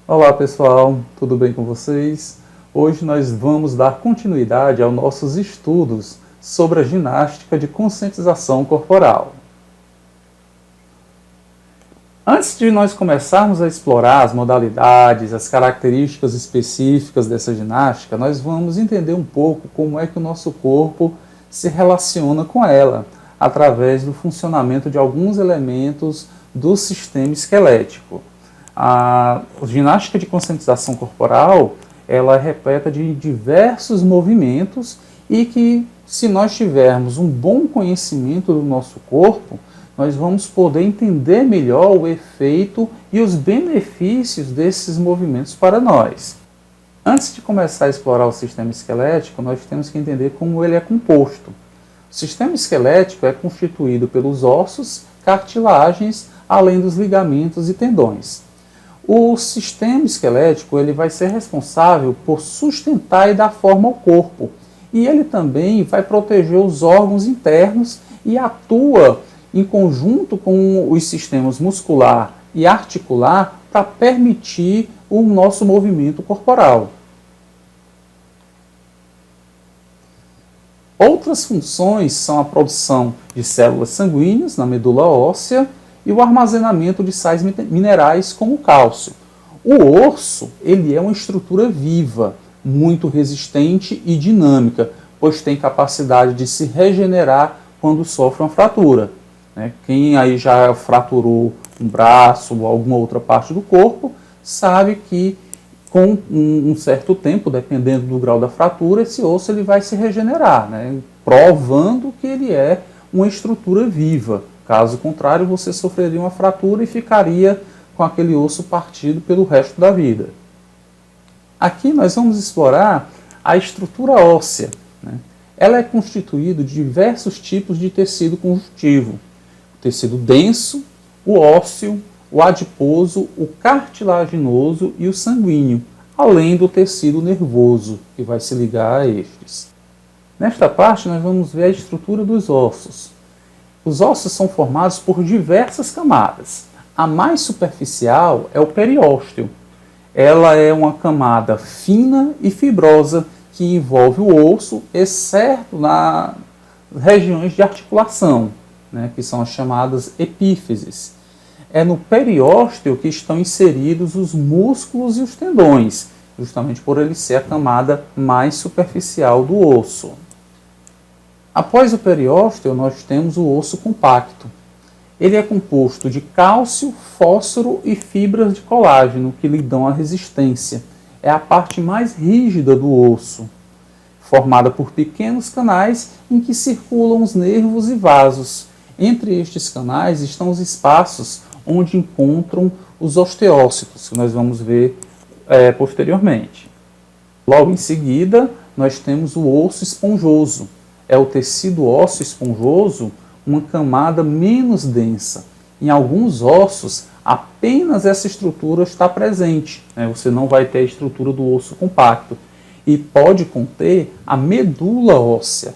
Olá pessoal, tudo bem com vocês? Hoje nós vamos dar continuidade aos nossos estudos sobre a ginástica de conscientização corporal. Antes de nós começarmos a explorar as modalidades, as características específicas dessa ginástica, nós vamos entender um pouco como é que o nosso corpo se relaciona com ela, através do funcionamento de alguns elementos do sistema esquelético. A ginástica de conscientização corporal, ela é repleta de diversos movimentos e que, se nós tivermos um bom conhecimento do nosso corpo, nós vamos poder entender melhor o efeito e os benefícios desses movimentos para nós. Antes de começar a explorar o sistema esquelético, nós temos que entender como ele é composto. O sistema esquelético é constituído pelos ossos, cartilagens, além dos ligamentos e tendões. O sistema esquelético ele vai ser responsável por sustentar e dar forma ao corpo. E ele também vai proteger os órgãos internos e atua em conjunto com os sistemas muscular e articular para permitir o nosso movimento corporal. Outras funções são a produção de células sanguíneas na medula óssea e o armazenamento de sais minerais como o cálcio. O osso ele é uma estrutura viva, muito resistente e dinâmica, pois tem capacidade de se regenerar quando sofre uma fratura. Quem aí já fraturou um braço ou alguma outra parte do corpo, sabe que com um certo tempo, dependendo do grau da fratura, esse osso ele vai se regenerar, provando que ele é uma estrutura viva. Caso contrário, você sofreria uma fratura e ficaria com aquele osso partido pelo resto da vida. Aqui nós vamos explorar a estrutura óssea. Ela é constituída de diversos tipos de tecido conjuntivo. O tecido denso, o ósseo, o adiposo, o cartilaginoso e o sanguíneo, além do tecido nervoso, que vai se ligar a estes. Nesta parte, nós vamos ver a estrutura dos ossos. Os ossos são formados por diversas camadas. A mais superficial é o periósteo. Ela é uma camada fina e fibrosa que envolve o osso, exceto nas regiões de articulação, que são as chamadas epífises. É no periósteo que estão inseridos os músculos e os tendões, justamente por ele ser a camada mais superficial do osso. Após o periósteo, nós temos o osso compacto. Ele é composto de cálcio, fósforo e fibras de colágeno que lhe dão a resistência. É a parte mais rígida do osso, formada por pequenos canais em que circulam os nervos e vasos. Entre estes canais estão os espaços onde encontram os osteócitos, que nós vamos ver posteriormente. Logo em seguida, nós temos o osso esponjoso. É o tecido ósseo esponjoso, uma camada menos densa. Em alguns ossos, apenas essa estrutura está presente. Você não vai ter a estrutura do osso compacto. E pode conter a medula óssea.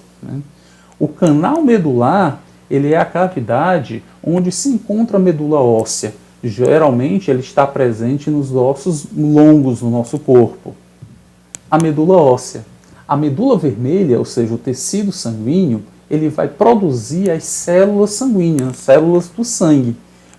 O canal medular ele é a cavidade onde se encontra a medula óssea. Geralmente ele está presente nos ossos longos do nosso corpo. A medula óssea. A medula vermelha, ou seja, o tecido sanguíneo, ele vai produzir as células sanguíneas, células do sangue.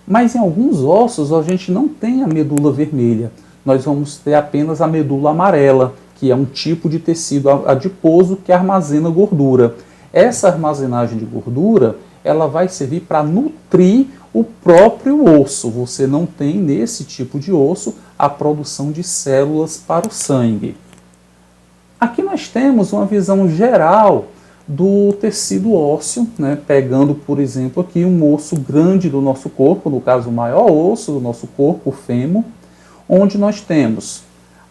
Mas em alguns ossos a gente não tem a medula vermelha. Nós vamos ter apenas a medula amarela, que é um tipo de tecido adiposo que armazena gordura. Essa armazenagem de gordura ela vai servir para nutrir o próprio osso. Você não tem nesse tipo de osso a produção de células para o sangue. Aqui nós temos uma visão geral do tecido ósseo, pegando, por exemplo, aqui um osso grande do nosso corpo, no caso o maior osso do nosso corpo, o fêmur, onde nós temos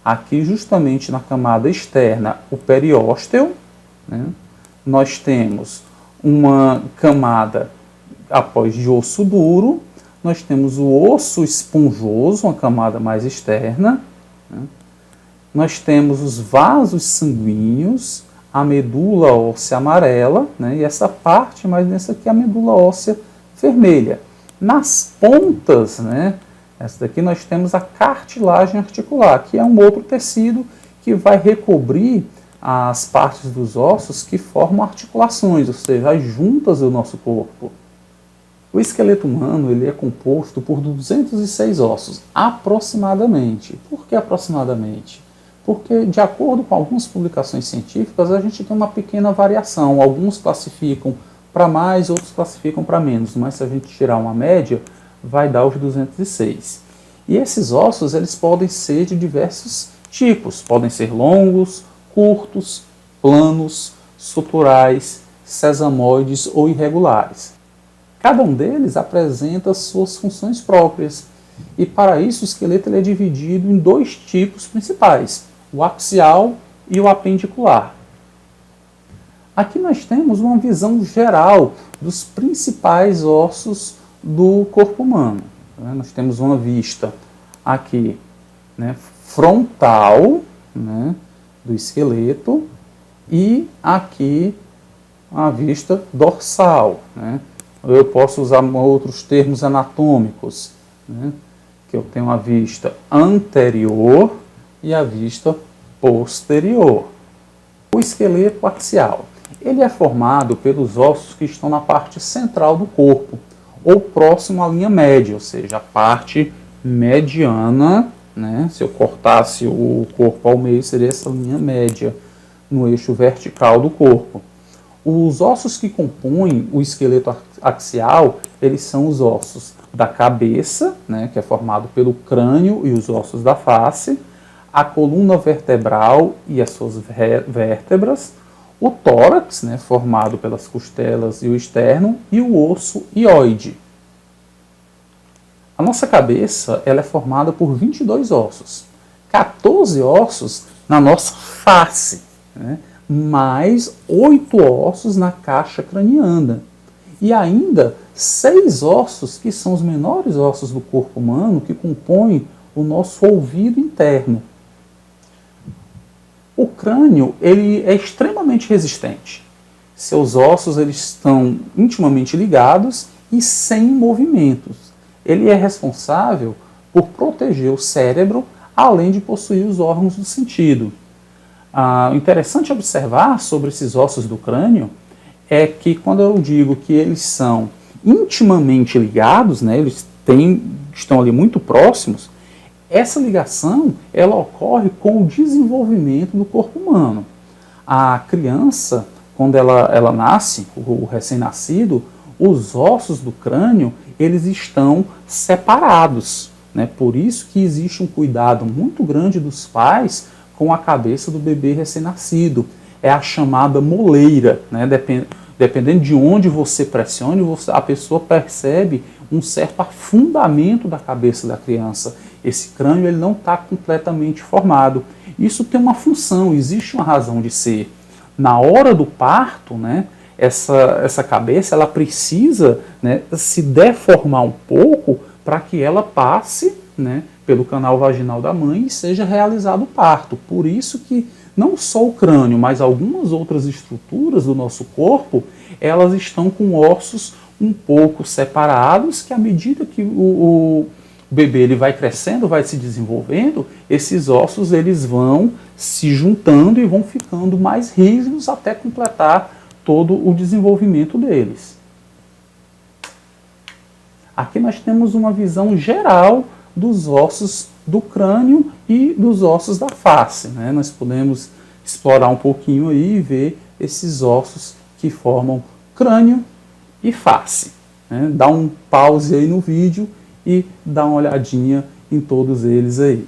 aqui justamente na camada externa o periósteo, nós temos uma camada após de osso duro, nós temos o osso esponjoso, uma camada mais externa, nós temos os vasos sanguíneos, a medula óssea amarela, e essa parte mais nessa aqui é a medula óssea vermelha. Nas pontas Essa daqui nós temos a cartilagem articular, que é um outro tecido que vai recobrir as partes dos ossos que formam articulações, ou seja, as juntas do nosso corpo. O esqueleto humano ele é composto por 206 ossos, aproximadamente. Por que aproximadamente? Porque, de acordo com algumas publicações científicas, a gente tem uma pequena variação. Alguns classificam para mais, outros classificam para menos, mas se a gente tirar uma média, vai dar os 206. E esses ossos eles podem ser de diversos tipos, podem ser longos, curtos, planos, suturais, sesamoides ou irregulares. Cada um deles apresenta suas funções próprias e para isso o esqueleto ele é dividido em dois tipos principais, o axial e o apendicular. Aqui nós temos uma visão geral dos principais ossos do corpo humano. Nós temos uma vista aqui, frontal, do esqueleto, e aqui a vista dorsal. Eu posso usar outros termos anatômicos, que eu tenho a vista anterior e a vista posterior. O esqueleto axial, ele é formado pelos ossos que estão na parte central do corpo, ou próximo à linha média, ou seja, a parte mediana, se eu cortasse o corpo ao meio, seria essa linha média no eixo vertical do corpo. Os ossos que compõem o esqueleto axial, eles são os ossos da cabeça, que é formado pelo crânio e os ossos da face, a coluna vertebral e as suas vértebras, o tórax, formado pelas costelas e o externo, e o osso hioide. A nossa cabeça ela é formada por 22 ossos, 14 ossos na nossa face, mais 8 ossos na caixa craniana. E ainda 6 ossos, que são os menores ossos do corpo humano, que compõem o nosso ouvido interno. O crânio ele é extremamente resistente. Seus ossos eles estão intimamente ligados e sem movimentos. Ele é responsável por proteger o cérebro, além de possuir os órgãos do sentido. Interessante observar sobre esses ossos do crânio é que quando eu digo que eles são intimamente ligados, eles estão ali muito próximos, essa ligação ela ocorre com o desenvolvimento do corpo humano. A criança, quando ela nasce, o recém-nascido, os ossos do crânio eles estão separados. Por isso que existe um cuidado muito grande dos pais com a cabeça do bebê recém-nascido. É a chamada moleira. Dependendo de onde você pressione, a pessoa percebe um certo afundamento da cabeça da criança. Esse crânio ele não está completamente formado. Isso tem uma função, existe uma razão de ser. Na hora do parto, essa cabeça ela precisa se deformar um pouco para que ela passe pelo canal vaginal da mãe e seja realizado o parto. Por isso que não só o crânio, mas algumas outras estruturas do nosso corpo, elas estão com ossos um pouco separados, que à medida que o bebê ele vai crescendo, vai se desenvolvendo, esses ossos eles vão se juntando e vão ficando mais rígidos até completar todo o desenvolvimento deles. Aqui nós temos uma visão geral dos ossos do crânio e dos ossos da face. Nós podemos explorar um pouquinho aí e ver esses ossos que formam crânio e face. Dá um pause aí no vídeo e dá uma olhadinha em todos eles aí.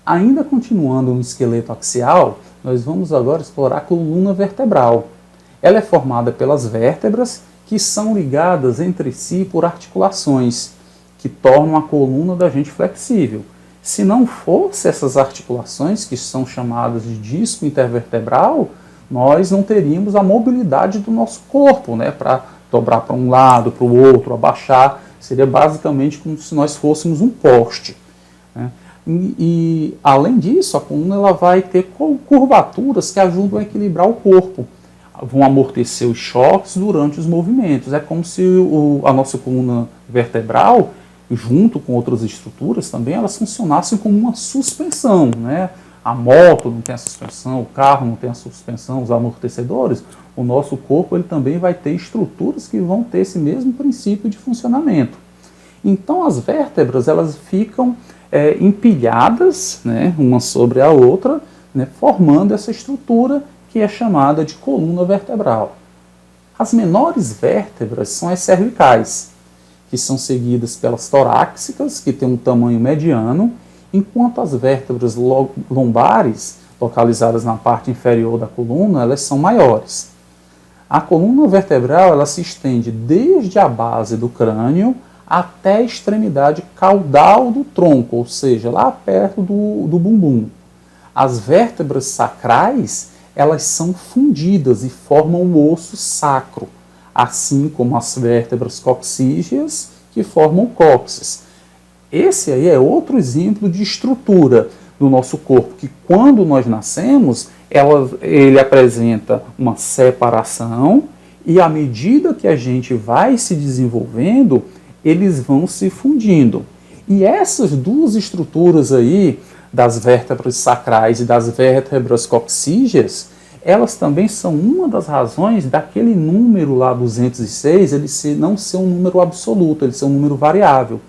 Ainda continuando no esqueleto axial, nós vamos agora explorar a coluna vertebral. Ela é formada pelas vértebras que são ligadas entre si por articulações que tornam a coluna da gente flexível. Se não fosse essas articulações, que são chamadas de disco intervertebral, nós não teríamos a mobilidade do nosso corpo, para dobrar para um lado, para o outro, abaixar. Seria basicamente como se nós fôssemos um poste. E além disso, a coluna ela vai ter curvaturas que ajudam a equilibrar o corpo. Vão amortecer os choques durante os movimentos. É como se a nossa coluna vertebral junto com outras estruturas também, elas funcionassem como uma suspensão, né? A moto não tem a suspensão, o carro não tem a suspensão, os amortecedores, o nosso corpo ele também vai ter estruturas que vão ter esse mesmo princípio de funcionamento. Então as vértebras elas ficam empilhadas, né, uma sobre a outra, né, formando essa estrutura que é chamada de coluna vertebral. As menores vértebras são as cervicais, que são seguidas pelas torácicas, que têm um tamanho mediano, enquanto as vértebras lombares, localizadas na parte inferior da coluna, elas são maiores. A coluna vertebral ela se estende desde a base do crânio até a extremidade caudal do tronco, ou seja, lá perto do bumbum. As vértebras sacrais elas são fundidas e formam o osso sacro, assim como as vértebras coxígeas que formam o cóccix. Esse aí é outro exemplo de estrutura do nosso corpo, que quando nós nascemos, ele apresenta uma separação e à medida que a gente vai se desenvolvendo, eles vão se fundindo. E essas duas estruturas aí, das vértebras sacrais e das vértebras coxígeas, elas também são uma das razões daquele número lá 206, ele não ser um número absoluto, ele ser um número variável.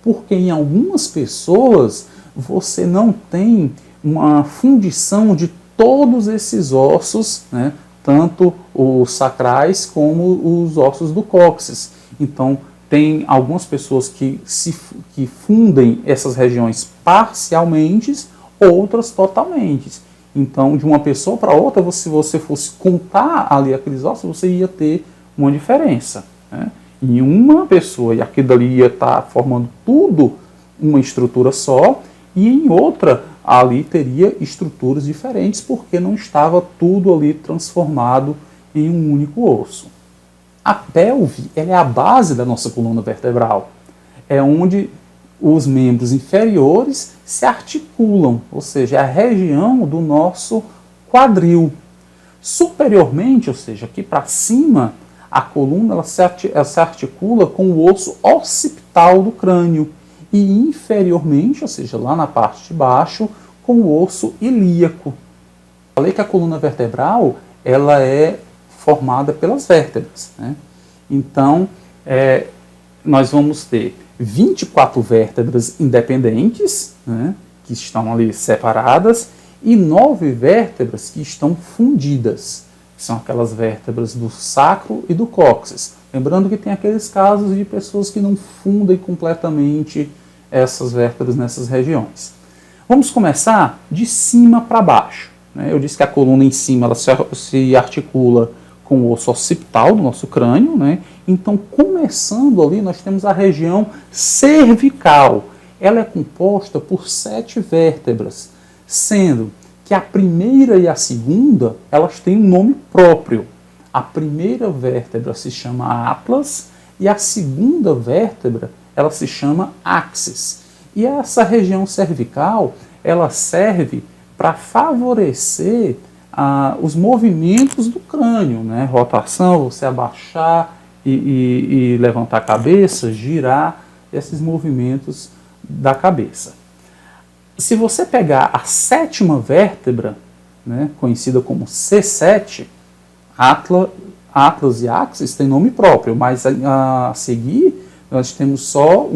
Porque em algumas pessoas você não tem uma fundição de todos esses ossos, né, tanto os sacrais como os ossos do cóccix. Então, tem algumas pessoas que fundem essas regiões parcialmente, outras totalmente. Então, de uma pessoa para outra, se você fosse contar ali aqueles ossos, você ia ter uma diferença, né? Em uma pessoa, e aquilo ali ia estar formando tudo uma estrutura só, e em outra, ali teria estruturas diferentes, porque não estava tudo ali transformado em um único osso. A pelve ela é a base da nossa coluna vertebral. É onde os membros inferiores se articulam, ou seja, é a região do nosso quadril. Superiormente, ou seja, aqui para cima, a coluna ela se articula com o osso occipital do crânio e inferiormente, ou seja, lá na parte de baixo, com o osso ilíaco. Falei que a coluna vertebral ela é formada pelas vértebras, né? Então, nós vamos ter 24 vértebras independentes, né, que estão ali separadas, e 9 vértebras que estão fundidas, que são aquelas vértebras do sacro e do cóccix. Lembrando que tem aqueles casos de pessoas que não fundem completamente essas vértebras nessas regiões. Vamos começar de cima para baixo, né? Eu disse que a coluna em cima ela se articula com o osso occipital do nosso crânio, né? Então, começando ali, nós temos a região cervical. Ela é composta por 7 vértebras, sendo que a primeira e a segunda, elas têm um nome próprio. A primeira vértebra se chama atlas e a segunda vértebra, ela se chama axis. E essa região cervical, ela serve para favorecer os movimentos do crânio, né? Rotação, você abaixar e levantar a cabeça, girar esses movimentos da cabeça. Se você pegar a 7ª vértebra, né, conhecida como C7, atlas e axis tem nome próprio, mas a seguir nós temos só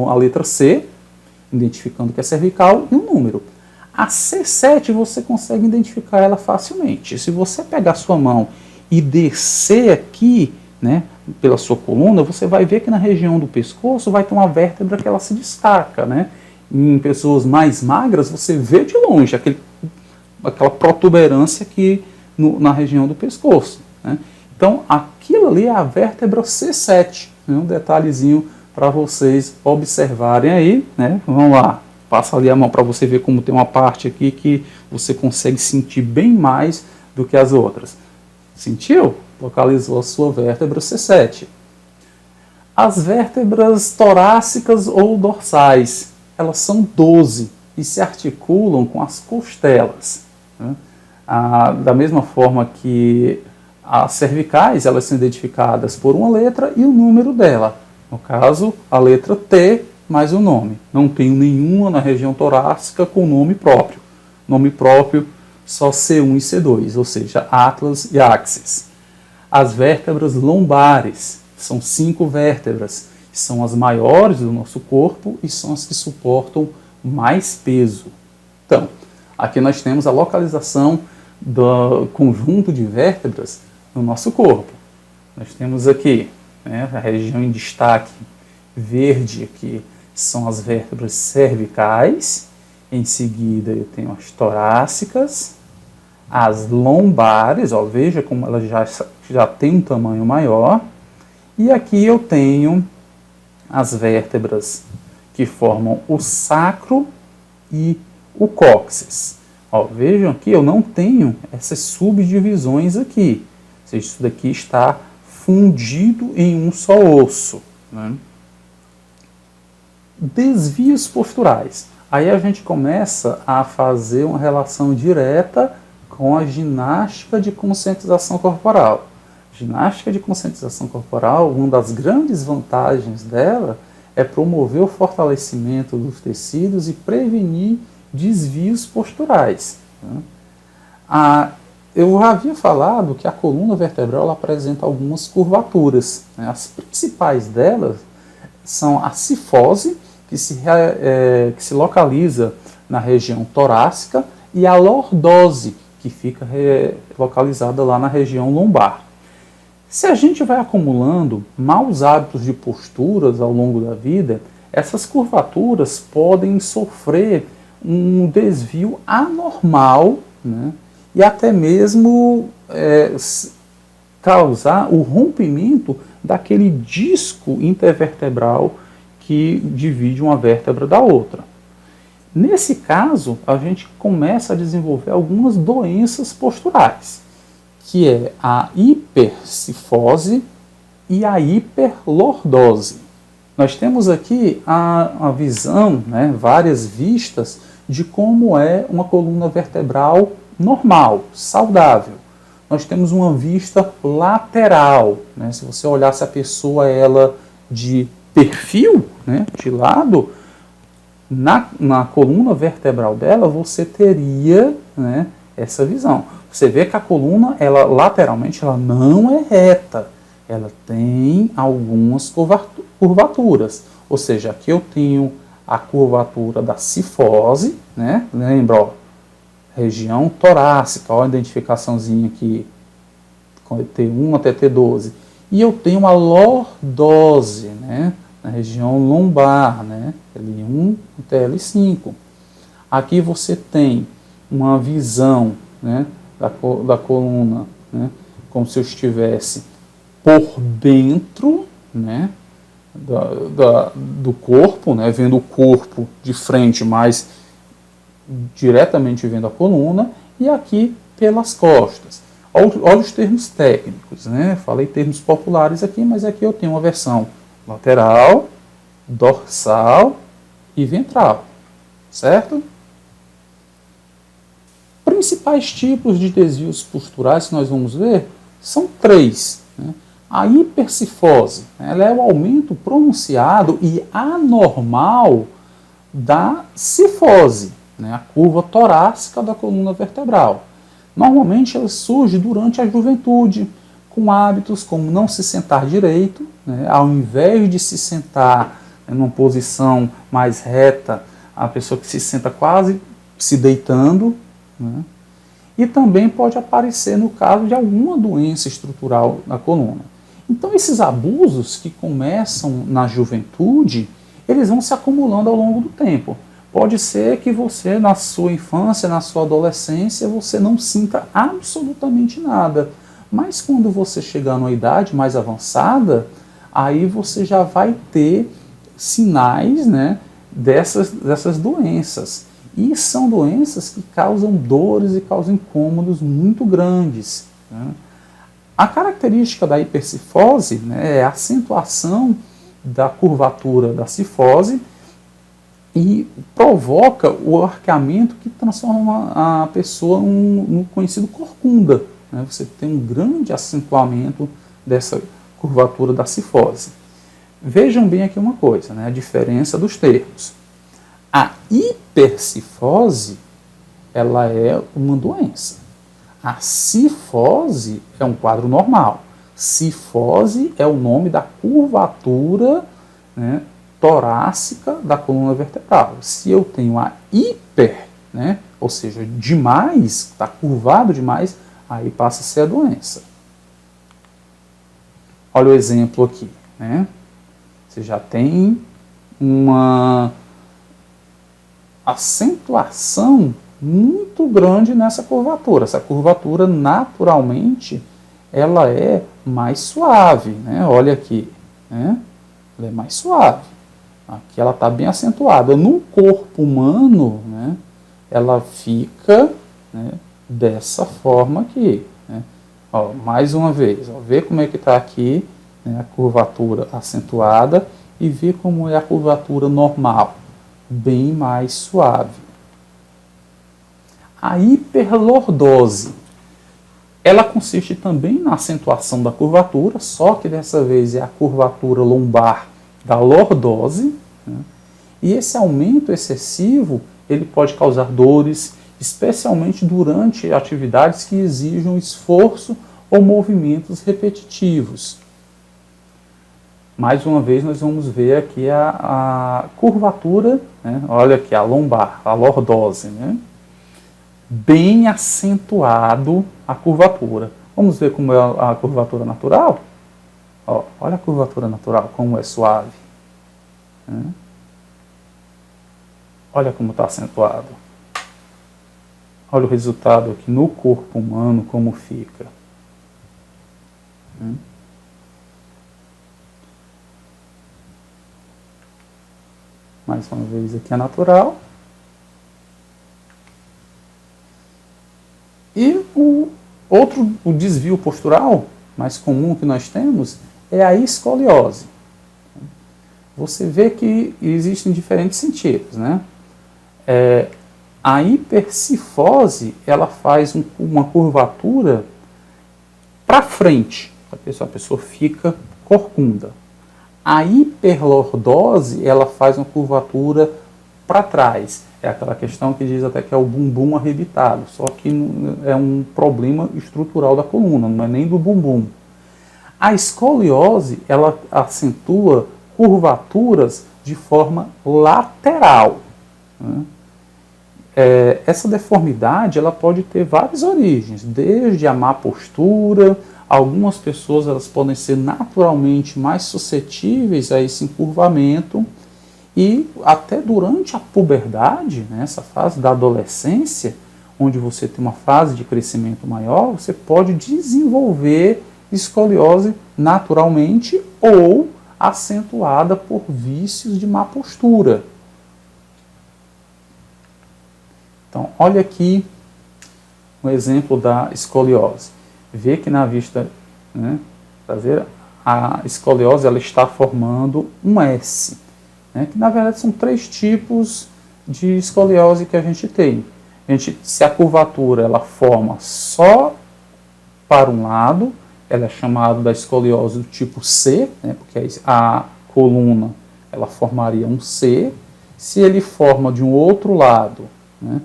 a letra C, identificando que é cervical, e um número. A C7 você consegue identificar ela facilmente. Se você pegar sua mão e descer aqui, né, pela sua coluna, você vai ver que na região do pescoço vai ter uma vértebra que ela se destaca, né? Em pessoas mais magras, você vê de longe aquela protuberância aqui na região do pescoço, né? Então, aquilo ali é a vértebra C7. Né? Um detalhezinho para vocês observarem aí, né? Vamos lá. Passa ali a mão para você ver como tem uma parte aqui que você consegue sentir bem mais do que as outras. Sentiu? Localizou a sua vértebra C7. As vértebras torácicas ou dorsais, elas são 12 e se articulam com as costelas, né? Da mesma forma que as cervicais, elas são identificadas por uma letra e o número dela. No caso, a letra T mais o nome. Não tenho nenhuma na região torácica com nome próprio. Nome próprio só C1 e C2, ou seja, Atlas e Axis. As vértebras lombares são 5 vértebras, são as maiores do nosso corpo e são as que suportam mais peso. Então, aqui nós temos a localização do conjunto de vértebras no nosso corpo. Nós temos aqui, né, a região em destaque verde aqui são as vértebras cervicais, em seguida eu tenho as torácicas, as lombares, ó, veja como elas já têm um tamanho maior, e aqui eu tenho as vértebras que formam o sacro e o cóccix. Ó, vejam aqui, eu não tenho essas subdivisões aqui, ou seja, isso daqui está fundido em um só osso, né? Desvios posturais. Aí a gente começa a fazer uma relação direta com a ginástica de conscientização corporal. Ginástica de conscientização corporal, uma das grandes vantagens dela é promover o fortalecimento dos tecidos e prevenir desvios posturais, né? Eu já havia falado que a coluna vertebral ela apresenta algumas curvaturas, né? As principais delas são a cifose, que se localiza na região torácica, e a lordose, que fica localizada lá na região lombar. Se a gente vai acumulando maus hábitos de posturas ao longo da vida, essas curvaturas podem sofrer um desvio anormal, né? E até mesmo causar o rompimento daquele disco intervertebral que divide uma vértebra da outra. Nesse caso, a gente começa a desenvolver algumas doenças posturais, que é a hipercifose e a hiperlordose. Nós temos aqui a visão, né, várias vistas, de como é uma coluna vertebral normal, saudável. Nós temos uma vista lateral, né? Se você olhasse a pessoa ela de perfil, né, de lado, na coluna vertebral dela você teria, né, essa visão. Você vê que a coluna, ela lateralmente, ela não é reta, ela tem algumas curvaturas. Ou seja, aqui eu tenho a curvatura da cifose, né? Lembra, ó, região torácica, ó, a identificaçãozinha aqui, T1 até T12. E eu tenho a lordose, né, na região lombar, né, L1 até L5. Aqui você tem uma visão, né, da coluna, né, como se eu estivesse por dentro, né, do corpo, né, vendo o corpo de frente, mas diretamente vendo a coluna, e aqui pelas costas. Olha os termos técnicos, né? Falei termos populares aqui, mas aqui eu tenho uma versão lateral, dorsal e ventral, certo? Principais tipos de desvios posturais que nós vamos ver são 3. Né? A hipercifose, ela é o aumento pronunciado e anormal da cifose, né? A curva torácica da coluna vertebral. Normalmente ela surge durante a juventude, com hábitos como não se sentar direito, né? Ao invés de se sentar em uma posição mais reta, a pessoa que se senta quase se deitando, né? E também pode aparecer no caso de alguma doença estrutural na coluna. Então esses abusos que começam na juventude, eles vão se acumulando ao longo do tempo. Pode ser que você, na sua infância, na sua adolescência, você não sinta absolutamente nada. Mas quando você chegar numa idade mais avançada, aí você já vai ter sinais, né, dessas doenças. E são doenças que causam dores e causam incômodos muito grandes, né? A característica da hipercifose, né, é a acentuação da curvatura da cifose, e provoca o arqueamento que transforma a pessoa no conhecido corcunda, né? Você tem um grande acentuamento dessa curvatura da cifose. Vejam bem aqui uma coisa, né? A diferença dos termos. A hipercifose, ela é uma doença. A cifose é um quadro normal. Cifose é o nome da curvatura, né, torácica da coluna vertebral. Se eu tenho a hiper, né, ou seja, demais, está curvado demais, aí passa a ser a doença. Olha o exemplo aqui, né? Você já tem uma acentuação muito grande nessa curvatura. Essa curvatura, naturalmente, ela é mais suave, né? Olha aqui, né? Ela é mais suave. Aqui ela está bem acentuada. No corpo humano, né, ela fica, né, dessa forma aqui, né? Ó, mais uma vez, ó, vê como é que está aqui, né, a curvatura acentuada e vê como é a curvatura normal, bem mais suave. A hiperlordose, ela consiste também na acentuação da curvatura, só que dessa vez é a curvatura lombar da lordose, né? E esse aumento excessivo, ele pode causar dores, especialmente durante atividades que exijam esforço ou movimentos repetitivos. Mais uma vez nós vamos ver aqui a curvatura, né? Olha aqui a lombar, a lordose, né? Bem acentuado a curvatura. Vamos ver como é a curvatura natural? Ó, olha a curvatura natural, como é suave. Né? Olha como está acentuado. Olha o resultado aqui no corpo humano, como fica. Mais uma vez aqui é natural. E o desvio postural mais comum que nós temos é a escoliose. Você vê que existem diferentes sentidos, né? A hipercifose, ela faz uma curvatura para frente, a pessoa fica corcunda. A hiperlordose, ela faz uma curvatura para trás. É aquela questão que diz até que é o bumbum arrebitado, só que é um problema estrutural da coluna, não é nem do bumbum. A escoliose, ela acentua curvaturas de forma lateral, né? Essa deformidade, ela pode ter várias origens, desde a má postura. Algumas pessoas, elas podem ser naturalmente mais suscetíveis a esse encurvamento, e até durante a puberdade, né, essa fase da adolescência, onde você tem uma fase de crescimento maior, você pode desenvolver escoliose naturalmente ou acentuada por vícios de má postura. Então, olha aqui um exemplo da escoliose. Vê que na vista, né, a escoliose, ela está formando um S, né, que na verdade são 3 tipos de escoliose que a gente tem. Se a curvatura ela forma só para um lado, ela é chamada da escoliose do tipo C, né, porque a coluna ela formaria um C. Se ele forma de um outro lado, né,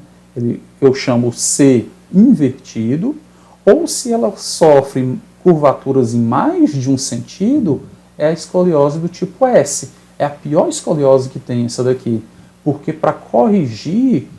eu chamo C invertido, ou se ela sofre curvaturas em mais de um sentido, é a escoliose do tipo S. É a pior escoliose que tem essa daqui, porque para corrigir,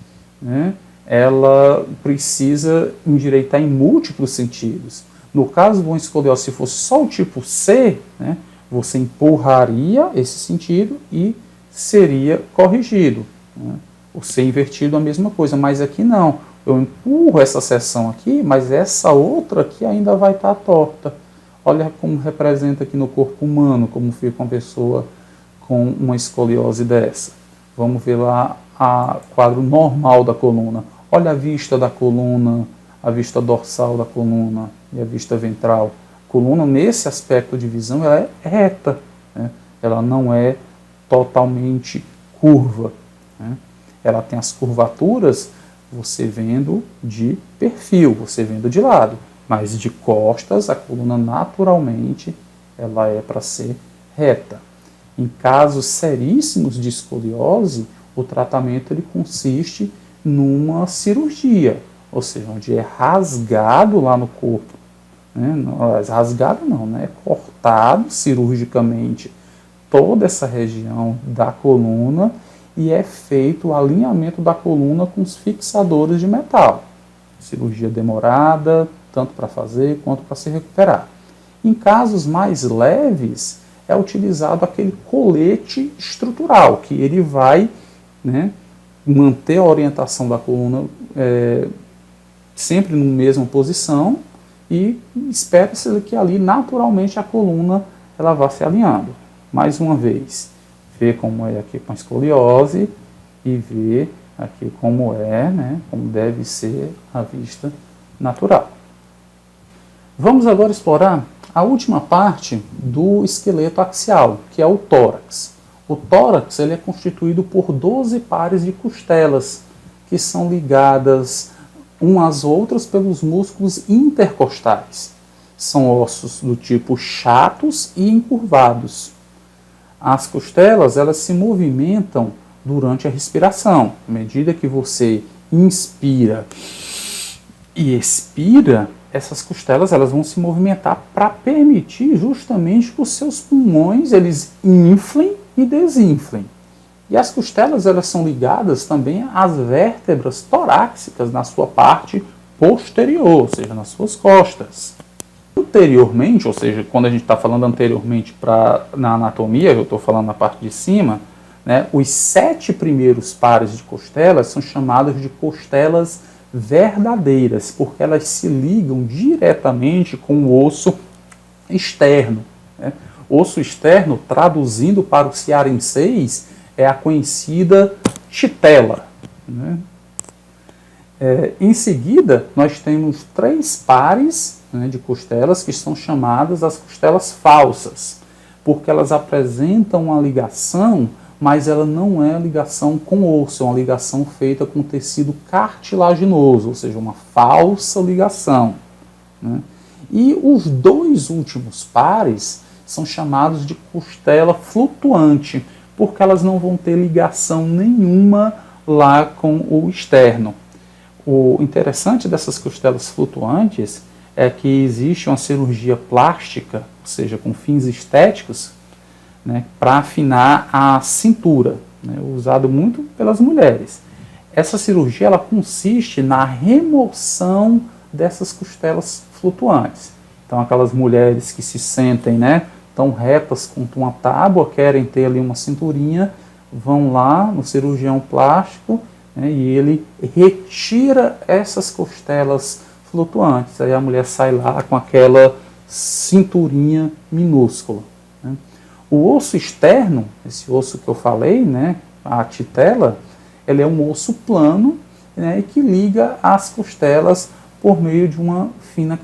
né, ela precisa endireitar em múltiplos sentidos. No caso de uma escoliose, se fosse só o tipo C, né, você empurraria esse sentido e seria corrigido, né? O C invertido é a mesma coisa, mas aqui não. Eu empurro essa seção aqui, mas essa outra aqui ainda vai estar torta. Olha como representa aqui no corpo humano, como fica uma pessoa com uma escoliose dessa. Vamos ver lá o quadro normal da coluna. Olha a vista da coluna, a vista dorsal da coluna e a vista ventral. A coluna, nesse aspecto de visão, ela é reta, né? Ela não é totalmente curva, né? Ela tem as curvaturas, você vendo de perfil, você vendo de lado, mas de costas, a coluna naturalmente ela é para ser reta. Em casos seríssimos de escoliose, o tratamento ele consiste numa cirurgia, ou seja, onde é rasgado lá no corpo, né? Rasgado não, né? É cortado cirurgicamente toda essa região da coluna e é feito o alinhamento da coluna com os fixadores de metal. Cirurgia demorada, tanto para fazer quanto para se recuperar. Em casos mais leves, é utilizado aquele colete estrutural, que ele vai, né, manter a orientação da coluna sempre na mesma posição e espera-se que ali naturalmente a coluna ela vá se alinhando. Mais uma vez, ver como é aqui com a escoliose e ver aqui como é, né, como deve ser a vista natural. Vamos agora explorar a última parte do esqueleto axial, que é o tórax. O tórax ele é constituído por 12 pares de costelas, que são ligadas umas às outras pelos músculos intercostais. São ossos do tipo chatos e encurvados. As costelas elas se movimentam durante a respiração. À medida que você inspira e expira, essas costelas elas vão se movimentar para permitir justamente que os seus pulmões eles inflem e desinflem. E as costelas elas são ligadas também às vértebras torácicas na sua parte posterior, ou seja, nas suas costas. Anteriormente, ou seja, quando a gente está falando anteriormente na anatomia, eu estou falando na parte de cima, né, os 7 primeiros pares de costelas são chamados de costelas verdadeiras, porque elas se ligam diretamente com o osso externo. Né? Osso externo, traduzindo para o cearenseis, é a conhecida chitela. Né? Em seguida, nós temos 3 pares, né, de costelas que são chamadas as costelas falsas, porque elas apresentam uma ligação, mas ela não é ligação com osso, é uma ligação feita com tecido cartilaginoso, ou seja, uma falsa ligação. Né? E os 2 últimos pares são chamados de costela flutuante, porque elas não vão ter ligação nenhuma lá com o externo. O interessante dessas costelas flutuantes é que existe uma cirurgia plástica, ou seja, com fins estéticos, né, para afinar a cintura, né, usado muito pelas mulheres. Essa cirurgia ela consiste na remoção dessas costelas flutuantes. Então, aquelas mulheres que se sentem, né, tão retas quanto uma tábua, querem ter ali uma cinturinha, vão lá no cirurgião plástico, né, e ele retira essas costelas flutuantes. Aí a mulher sai lá com aquela cinturinha minúscula. Né. O osso externo, esse osso que eu falei, né, a titela, ele é um osso plano, né, que liga as costelas por meio de uma fina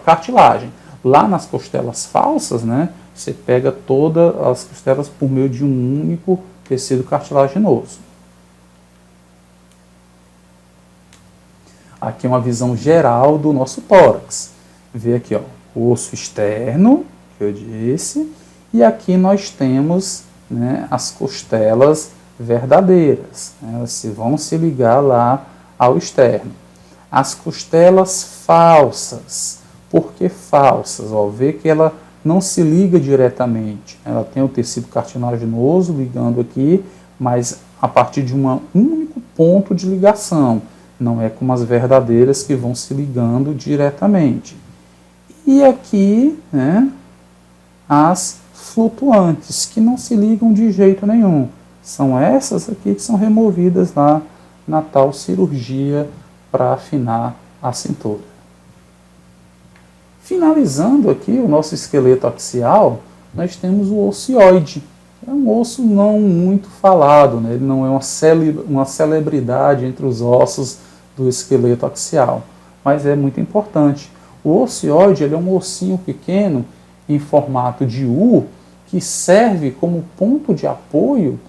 cartilagem. Lá nas costelas falsas, né, você pega todas as costelas por meio de um único tecido cartilaginoso. Aqui é uma visão geral do nosso tórax. Vê aqui, ó, o osso externo, que eu disse, e aqui nós temos, né, as costelas verdadeiras. Né, elas vão se ligar lá ao externo. As costelas falsas. Por que falsas? Ó, vê que ela não se liga diretamente. Ela tem o tecido cartilaginoso ligando aqui, mas a partir de um único ponto de ligação. Não é como as verdadeiras que vão se ligando diretamente. E aqui, né, as flutuantes, que não se ligam de jeito nenhum. São essas aqui que são removidas lá na tal cirurgia para afinar a cintura. Finalizando aqui o nosso esqueleto axial, nós temos o ocioide. É um osso não muito falado, né? Ele não é uma celebridade entre os ossos do esqueleto axial, mas é muito importante. O ocioide ele é um ossinho pequeno em formato de U que serve como ponto de apoio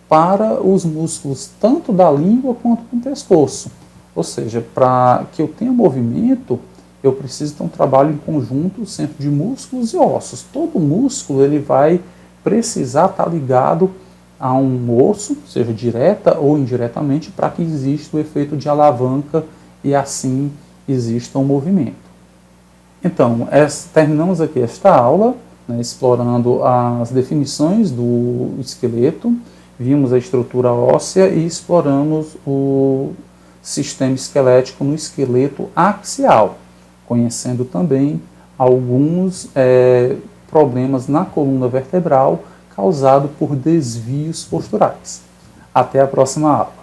para os músculos tanto da língua quanto do pescoço. Ou seja, para que eu tenha movimento, eu preciso ter um trabalho em conjunto sempre de músculos e ossos. Todo músculo ele vai precisar estar ligado a um osso, seja direta ou indiretamente, para que exista o efeito de alavanca e assim exista um movimento. Então, terminamos aqui esta aula, né, explorando as definições do esqueleto, vimos a estrutura óssea e exploramos o sistema esquelético no esqueleto axial, conhecendo também alguns problemas na coluna vertebral causados por desvios posturais. Até a próxima aula.